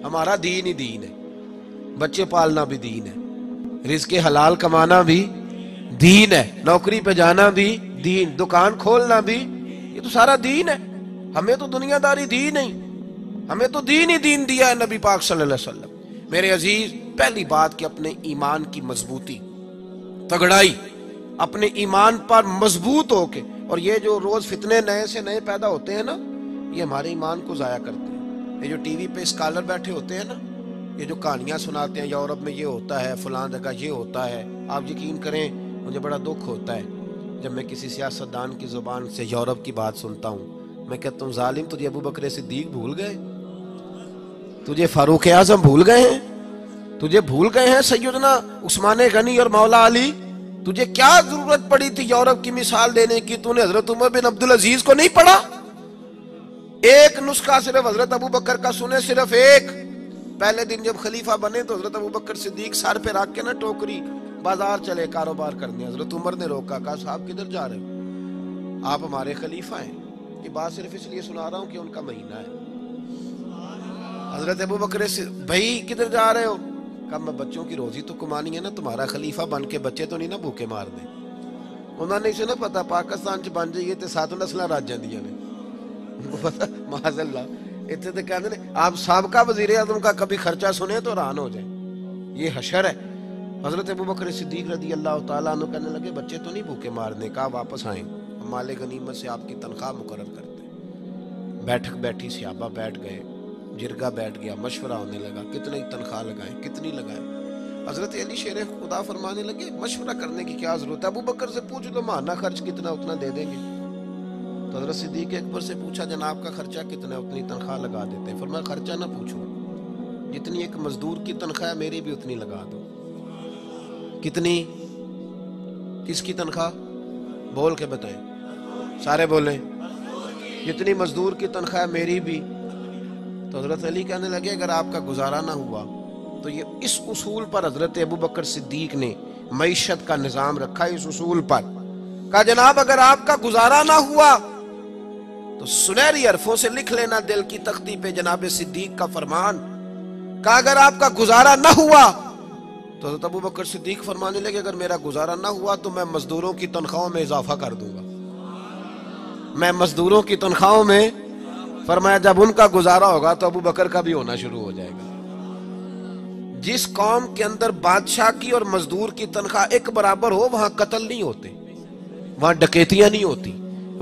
ہمارا دین ہی دین ہے، بچے پالنا بھی دین ہے، رزق حلال کمانا بھی دین ہے، نوکری پہ جانا بھی دین، دکان کھولنا بھی، یہ تو سارا دین ہے۔ ہمیں تو دنیا داری دین نہیں، ہمیں تو دین ہی دین دیا ہے نبی پاک صلی اللہ علیہ وسلم۔ میرے عزیز، پہلی بات کہ اپنے ایمان کی مضبوطی، تگڑائی، اپنے ایمان پر مضبوط ہو کے، اور یہ جو روز فتنے نئے سے نئے پیدا ہوتے ہیں نا، یہ ہمارے ایمان کو ضائع کرتے ہیں۔ یہ جو ٹی وی پہ اسکالر بیٹھے ہوتے ہیں نا، یہ جو کہانیاں سناتے ہیں یورپ میں یہ ہوتا ہے، فلاں جگہ یہ ہوتا ہے، آپ یقین کریں مجھے بڑا دکھ ہوتا ہے جب میں کسی سیاستدان کی زبان سے یورپ کی بات سنتا ہوں۔ میں کہتا ہوں ظالم، تجھے ابو بکر صدیق بھول گئے؟ تجھے فاروق اعظم بھول گئے ہیں؟ تجھے بھول گئے ہیں سیدنا عثمان غنی اور مولا علی؟ تجھے کیا ضرورت پڑی تھی یورپ کی مثال دینے کی؟ تو نے حضرت عمر بن عبدالعزیز کو نہیں پڑھا؟ ایک نسخہ صرف حضرت ابو بکر کا سنے، صرف ایک۔ پہلے دن جب خلیفہ بنے تو حضرت ابو بکر صدیق سر پہ رکھ کے نا ٹوکری بازار چلے کاروبار کرنے، حضرت عمر نے روکا، کہا صاحب کدھر جا رہے ہو؟ آپ ہمارے خلیفہ ہیں۔ یہ بات صرف اس لیے سنا رہا ہوں کہ ان کا مہینہ ہے۔ حضرت ابو بکر بھائی کدھر جا رہے ہو؟ کہا میں بچوں کی روزی تو کمانی ہے نا، تمہارا خلیفہ بن کے بچے تو نہیں نا بھوکے مار دیں۔ انہوں نے اسے نہ پتا پاکستان چ بن جائیے تو 7 نسلیں رج جاندیاں نے، معاذ اللہ۔ اتنے تو کہتے ہیں آپ سابقہ وزیر اعظم کا کبھی خرچہ سنے تو حیران ہو جائیں، یہ حشر ہے۔ حضرت ابو بکر صدیق رضی اللہ تعالیٰ عنہ کہنے لگے بچے تو نہیں بھوکے مارنے، کہا واپس آئیں، ہم مال غنیمت سے آپ کی تنخواہ مقرر کرتے ہیں۔ بیٹھک بیٹھی، صحابہ بیٹھ گئے، جرگہ بیٹھ گیا، مشورہ ہونے لگا کتنی تنخواہ لگائیں، کتنی لگائیں۔ حضرت علی شیر خدا فرمانے لگے مشورہ کرنے کی کیا ضرورت ہے، ابو بکر سے پوچھ لو ماہانہ خرچ کتنا اتنا دے دیں گے۔ تو حضرت صدیق اکبر سے پوچھا جناب کا خرچہ کتنا ہے، اتنی تنخواہ لگا دیتے ہیں۔ فرمایا خرچہ نہ پوچھو، جتنی ایک مزدور کی تنخواہ ہے میری بھی اتنی لگا دو۔ کتنی؟ کس کی تنخواہ؟ بول کے بتائیں، سارے بولیں۔ جتنی مزدور کی تنخواہ ہے میری بھی۔ تو حضرت علی کہنے لگے اگر آپ کا گزارا نہ ہوا تو یہ اس اصول پر حضرت ابو بکر صدیق نے معیشت کا نظام رکھا، اس اصول پر کہا جناب اگر آپ کا گزارا نہ ہوا تو سنہری حرفوں سے لکھ لینا دل کی تختی پہ جناب صدیق کا فرمان، کہا اگر آپ کا گزارا نہ ہوا تو حضرت ابو بکر صدیق فرمانے لگے اگر میرا گزارا نہ ہوا تو میں مزدوروں کی تنخواہوں میں اضافہ کر دوں گا، میں مزدوروں کی تنخواہوں میں۔ فرمایا جب ان کا گزارا ہوگا تو ابو بکر کا بھی ہونا شروع ہو جائے گا۔ جس قوم کے اندر بادشاہ کی اور مزدور کی تنخواہ ایک برابر ہو وہاں قتل نہیں ہوتے، وہاں ڈکیتیاں نہیں ہوتی،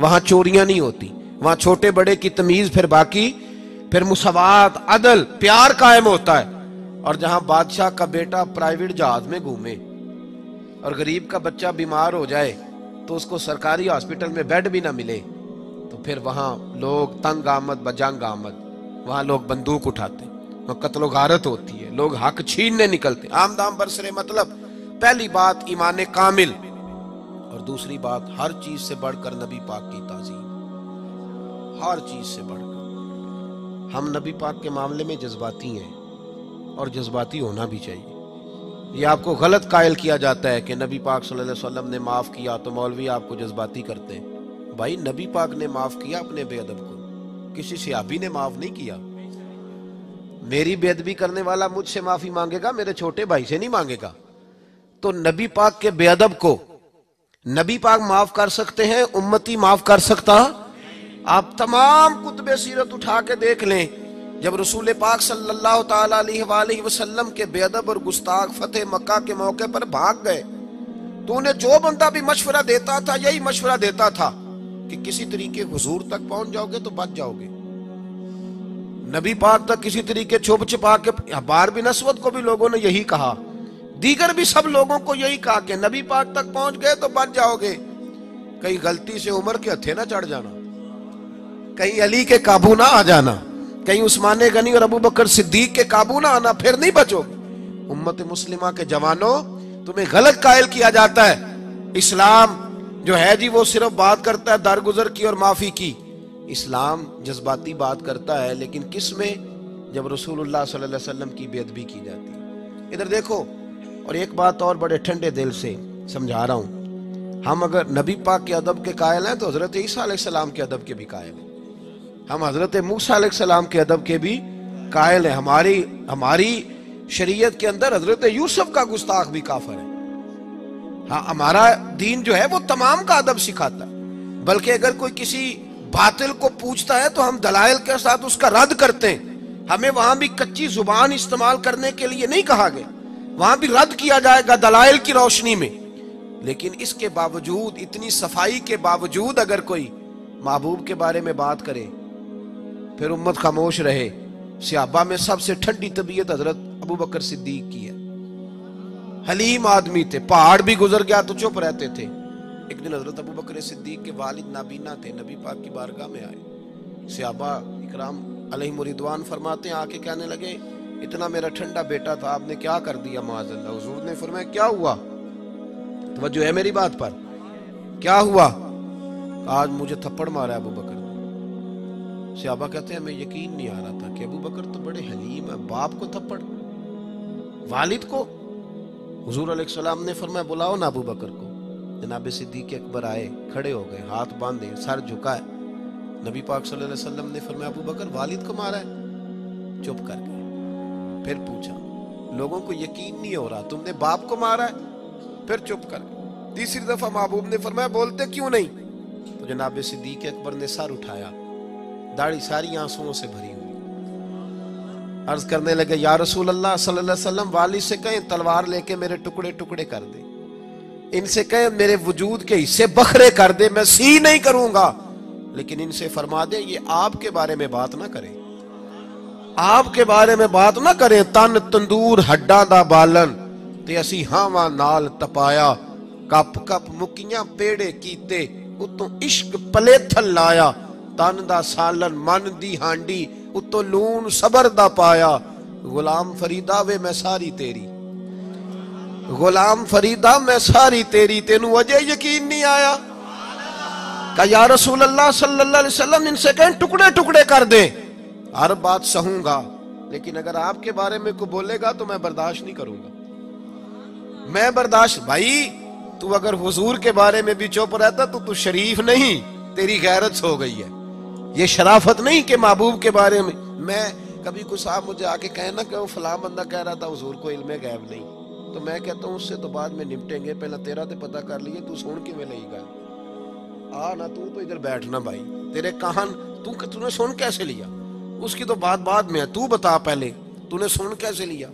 وہاں چوریاں نہیں ہوتی، وہاں چھوٹے بڑے کی تمیز، پھر باقی پھر مساوات، عدل، پیار قائم ہوتا ہے۔ اور جہاں بادشاہ کا بیٹا پرائیویٹ جہاز میں گھومے اور غریب کا بچہ بیمار ہو جائے تو اس کو سرکاری ہاسپٹل میں بیڈ بھی نہ ملے تو پھر وہاں لوگ تنگ آمد بجنگ آمد، وہاں لوگ بندوق اٹھاتے، وہاں قتل و غارت ہوتی ہے، لوگ حق چھیننے نکلتے، آمدام برسرے۔ مطلب پہلی بات ایمان کامل، اور دوسری بات ہر چیز سے بڑھ کر نبی پاک کی تعظیم، ہر چیز سے بڑھ کر۔ ہم نبی پاک کے معاملے میں جذباتی ہیں اور جذباتی ہونا بھی چاہیے۔ یہ آپ کو غلط قائل کیا جاتا ہے کہ نبی پاک صلی اللہ علیہ وسلم نے معاف کیا تو مولوی آپ کو جذباتی کرتے ہیں۔ بھائی نبی پاک نے معاف کیا اپنے بے ادب کو، کسی صحابی نے معاف نہیں کیا۔ میری بے ادبی کرنے والا مجھ سے معافی مانگے گا، میرے چھوٹے بھائی سے نہیں مانگے گا۔ تو نبی پاک کے بے ادب کو نبی پاک معاف کر سکتے ہیں، امتی معاف کر سکتا؟ آپ تمام کتب سیرت اٹھا کے دیکھ لیں، جب رسول پاک صلی اللہ تعالیٰ علیہ وآلہ وسلم کے بے ادب اور گستاخ فتح مکہ کے موقع پر بھاگ گئے تو انہیں جو بندہ بھی مشورہ دیتا تھا یہی مشورہ دیتا تھا کہ کسی طریقے حضور تک پہنچ جاؤ گے تو بچ جاؤ گے، نبی پاک تک کسی طریقے چھپ چھپا کے۔ حبار بن اسود کو بھی لوگوں نے یہی کہا، دیگر بھی سب لوگوں کو یہی کہا کہ نبی پاک تک پہنچ گئے تو بچ جاؤ گے۔ کہیں غلطی سے عمر کے ہتھے نہ چڑھ جانا، کہیں علی کے قابو نہ آ جانا، کہیں عثمان غنی اور ابو بکر صدیق کے قابو نہ آنا، پھر نہیں بچو گے۔ امت مسلمہ کے جوانوں تمہیں غلط قائل کیا جاتا ہے، اسلام جو ہے جی وہ صرف بات کرتا ہے درگزر کی اور معافی کی۔ اسلام جذباتی بات کرتا ہے، لیکن کس میں؟ جب رسول اللہ صلی اللہ علیہ وسلم کی بے ادبی کی جاتی ہے۔ ادھر دیکھو، اور ایک بات اور بڑے ٹھنڈے دل سے سمجھا رہا ہوں، ہم اگر نبی پاک کے ادب کے قائل ہیں تو حضرت عیسیٰ علیہ السلام کے ادب کے بھی قائل ہیں، ہم حضرت موسیٰ علیہ السلام کے ادب کے بھی قائل ہیں، ہماری شریعت کے اندر حضرت یوسف کا گستاخ بھی کافر ہے۔ ہاں، ہمارا دین جو ہے وہ تمام کا ادب سکھاتا ہے، بلکہ اگر کوئی کسی باطل کو پوچھتا ہے تو ہم دلائل کے ساتھ اس کا رد کرتے ہیں۔ ہمیں وہاں بھی کچی زبان استعمال کرنے کے لیے نہیں کہا گیا، وہاں بھی رد کیا جائے گا دلائل کی روشنی میں۔ لیکن اس کے باوجود، اتنی صفائی کے باوجود اگر کوئی محبوب کے بارے میں بات کرے پھر امت خاموش رہے۔ صحابہ میں سب سے ٹھنڈی طبیعت حضرت ابو بکر صدیق کی ہے، حلیم آدمی تھے، پہاڑ بھی گزر گیا تو چپ رہتے تھے۔ ایک دن حضرت ابو بکر صدیق کے والد نابینا تھے، نبی پاک کی بارگاہ میں آئے، صحابہ اکرام علیہم رضوان فرماتے ہیں، آ کے کہنے لگے اتنا میرا ٹھنڈا بیٹا تھا، آپ نے کیا کر دیا معاذ اللہ؟ حضور نے فرمایا کیا ہوا؟ توجہ ہے میری بات پر؟ کیا ہوا؟ آج مجھے تھپڑ مارا ابو بکر نے۔ صحابہ کہتے ہیں ہمیں یقین نہیں آ رہا تھا کہ ابو بکر تو بڑے حلیم ہیں، باپ کو تھپڑ، والد کو؟ حضور علیہ السلام نے فرمایا بلاؤ نا ابو بکر کو۔ جناب صدیق اکبر آئے، کھڑے ہو گئے، ہاتھ باندھے، سر جھکائے۔ نبی پاک صلی اللہ علیہ وسلم نے فرمایا ابو بکر والد کو مارا ہے؟ چپ کر گئے۔ پھر پوچھا، لوگوں کو یقین نہیں ہو رہا، تم نے باپ کو مارا ہے؟ پھر چپ کر گئے۔ تیسری دفعہ محبوب نے فرمایا بولتے کیوں نہیں؟ تو جناب صدیق اکبر نے سر اٹھایا، داڑھی ساری آنسوؤں سے بھری ہوئی، عرض کرنے لگے یا رسول اللہ صلی اللہ علیہ وسلم، والد سے کہیں تلوار لے کے میرے ٹکڑے ٹکڑے کر دے، ان سے کہیں میرے وجود کے حصے بکھرے کر دے، میں سی نہیں کروں گا، لیکن ان سے فرما دے یہ آپ کے بارے میں بات نہ کریں، آپ کے بارے میں بات نہ کریں۔ تن تندور ہڈاں دا بالن تے اسی ہاواں نال تپایا، کپ کپ مکیاں پیڑے کیتے اتوں عشق پلے تھل لایا، تن دا سالن من دی ہانڈی اتوں لون صبر دا پایا، غلام فریدا وے میں ساری تیری، غلام فریدا میں ساری تیری، تینوں وجہ یقین نہیں آیا؟ کہا یا رسول اللہ صلی اللہ علیہ وسلم ان سے کہیں ٹکڑے ٹکڑے کر دیں، ہر بات سہوں گا، لیکن اگر آپ کے بارے میں کوئی بولے گا تو میں برداشت نہیں کروں گا، میں برداشت۔ بھائی تو اگر حضور کے بارے میں بھی چپ رہتا تو شریف نہیں، تیری غیرت ہو گئی ہے، یہ شرافت نہیں کہ محبوب کے بارے میں کبھی کوئی صاحب مجھے آ کے کہے نا کہ وہ فلاں بندہ کہہ رہا تھا حضور کو علم غیب نہیں، تو میں کہتا ہوں اس سے تو بعد میں نپٹیں گے، پہلے تیرا تو پتہ کر لیے تو سن کے میں لئی گا، نا تو ادھر بیٹھنا بھائی، تیرے کہاں تو نے سن کیسے لیا؟ اس کی تو بات میں ہے، تو بتا پہلے تو نے سن کیسے لیا؟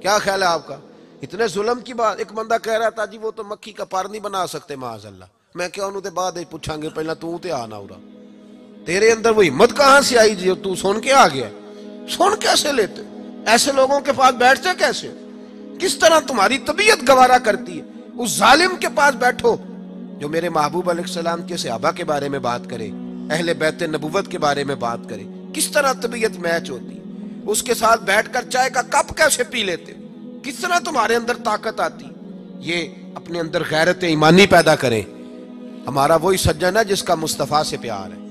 کیا خیال ہے آپ کا؟ اتنے ظلم کی بات۔ ایک بندہ کہہ رہا تھا جی وہ تو مکھی کا پر نہیں بنا سکتے معاذ اللہ، میں کیا انہوں تے بعد پوچھاں گے، پہلا تو تے آنا ہو رہا، تیرے اندر وہ ہمت کہاں سے آئی جی تو سن کے آ گیا؟ سن کیسے لیتے؟ ایسے لوگوں کے پاس بیٹھتے کیسے؟ کس طرح تمہاری طبیعت گوارا کرتی ہے اس ظالم کے پاس بیٹھو جو میرے محبوب علیہ السلام کے صحابہ کے بارے میں بات کرے، اہل بیت نبوت کے بارے میں بات کرے؟ کس طرح طبیعت میچ ہوتی؟ اس کے ساتھ بیٹھ کر چائے کا کپ کیسے پی لیتے؟ کس طرح تمہارے اندر طاقت آتی؟ یہ اپنے اندر غیرت ایمانی پیدا کریں۔ ہمارا وہی سجن ہے جس کا مصطفیٰ سے پیار ہے،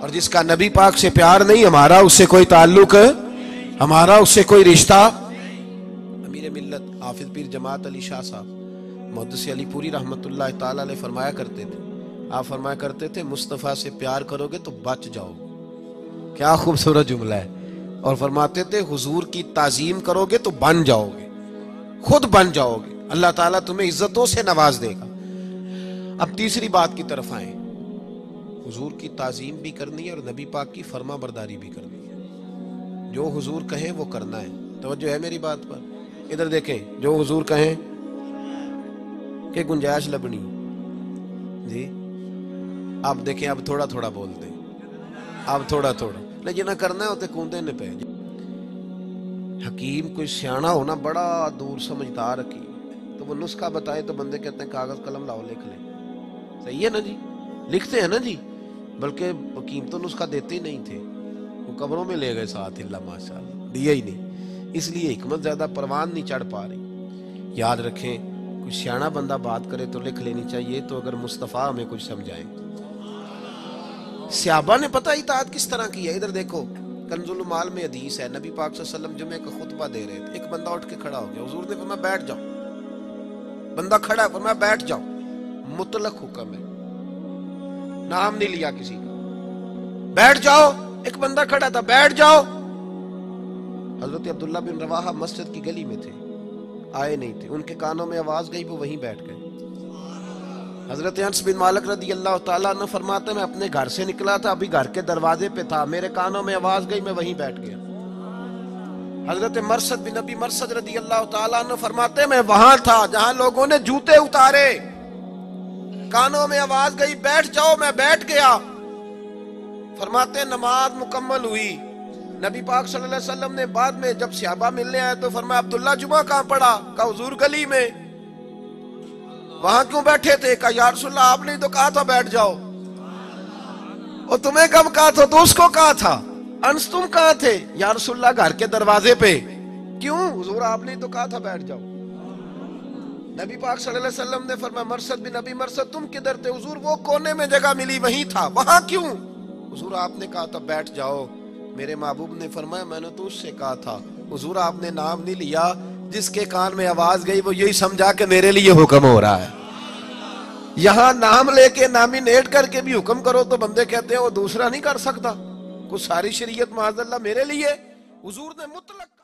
اور جس کا نبی پاک سے پیار نہیں، ہمارا اس سے کوئی تعلق ہے، ہمارا اس سے کوئی رشتہ۔ امیر ملت حافظ پیر جماعت علی شاہ صاحب محدث علی پوری رحمت اللہ تعالی علیہ فرمایا کرتے تھے، آپ فرمایا کرتے تھے مصطفیٰ سے پیار کرو گے تو بچ جاؤ گے۔ کیا خوبصورت جملہ ہے۔ اور فرماتے تھے حضور کی تعظیم کرو گے تو بن جاؤ گے، خود بن جاؤ گے، اللہ تعالیٰ تمہیں عزتوں سے نواز دے گا۔ اب تیسری بات کی طرف آئیں، حضور کی تعظیم بھی کرنی ہے اور نبی پاک کی فرما برداری بھی کرنی ہے، جو حضور کہیں وہ کرنا ہے۔ توجہ ہے میری بات پر؟ ادھر دیکھیں، جو حضور کہیں کہ گنجائش لبنی جی، اب دیکھیں اب تھوڑا تھوڑا بول دیں، اب تھوڑا تھوڑا لیکن نہ کرنا ہے ہوتے کوندے نے پہ۔ حکیم کوئی سیانا ہونا بڑا دور سمجھدار حکیم، تو وہ نسخہ بتائے تو بندے کہتے ہیں کاغذ قلم لاؤ لکھ لیں، صحیح ہے نا جی، لکھتے ہیں نا جی، بلکہ حکیم تو نسخہ دیتے ہی نہیں تھے، وہ قبروں میں لے گئے ساتھ، اللہ ماشاء اللہ دیا ہی نہیں، اس لیے حکمت زیادہ پروان نہیں چڑھ پا رہی۔ یاد رکھیں کوئی سیانا بندہ بات کرے تو لکھ لینی چاہیے، تو اگر مصطفیٰ ہمیں کچھ سمجھائیں۔ صحابہ نے پتہ اطاعت کس طرح کی ہے، ادھر دیکھو کنز المال میں حدیث ہے، نبی پاک صلی اللہ علیہ وسلم جمعے کا خطبہ دے رہے تھے، ایک بندہ اٹھ کے کھڑا ہو گیا، حضور نے فرمایا بیٹھ جاؤ، بندہ کھڑا ہے فرمایا بیٹھ جاؤ، مطلق حکم ہے، نام نہیں لیا کسی کا، بیٹھ جاؤ، ایک بندہ کھڑا تھا بیٹھ جاؤ، حضرت عبداللہ بن رواحہ مسجد کی گلی میں تھے، آئے نہیں تھے، ان کے کانوں میں آواز گئی، وہ وہیں بیٹھ گئے۔ حضرت انس بن مالک رضی اللہ تعالیٰ عنہ فرماتے میں اپنے گھر سے نکلا تھا، ابھی گھر کے دروازے پہ تھا، میرے کانوں میں آواز گئی، میں وہیں بیٹھ گیا۔ حضرت مرثد بن ابی مرثد رضی اللہ تعالیٰ عنہ فرماتے میں وہاں تھا جہاں لوگوں نے جوتے اتارے، کانوں میں آواز گئی بیٹھ جاؤ، میں بیٹھ گیا۔ فرماتے نماز مکمل ہوئی، نبی پاک صلی اللہ علیہ وسلم نے بعد میں جب صحابہ ملنے آئے تو فرمایا عبداللہ جمعہ کہاں پڑھا؟ کہا حضور گلی میں۔ وہاں کیوں بیٹھے تھے؟ کہا یا رسول اللہ آپ نے تو کہا تھا بیٹھ جاؤ۔ اور تمہیں کب کہا تھا؟ تو اس کو کہا تھا۔ انس تم کہاں تھے؟ یا رسول اللہ گھر کے دروازے پہ۔ کیوں؟ حضور آپ نے تو کہا تھا بیٹھ جاؤ۔ نبی پاک صلی اللہ علیہ وسلم نے فرمایا مرثد بن ابی مرثد تم کدھر تھے؟ حضور وہ کونے میں جگہ ملی وہیں تھا۔ وہاں کیوں؟ حضور آپ نے کہا تھا بیٹھ جاؤ۔ میرے محبوب نے فرمایا میں نے تو اس سے کہا تھا، حضور آپ نے نام نہیں لیا، جس کے کان میں آواز گئی وہ یہی سمجھا کہ میرے لیے حکم ہو رہا ہے۔ یہاں نام لے کے نامینیٹ کر کے بھی حکم کرو تو بندے کہتے ہیں وہ دوسرا نہیں کر سکتا، کچھ ساری شریعت معاذ اللہ میرے لیے۔ حضور نے مطلق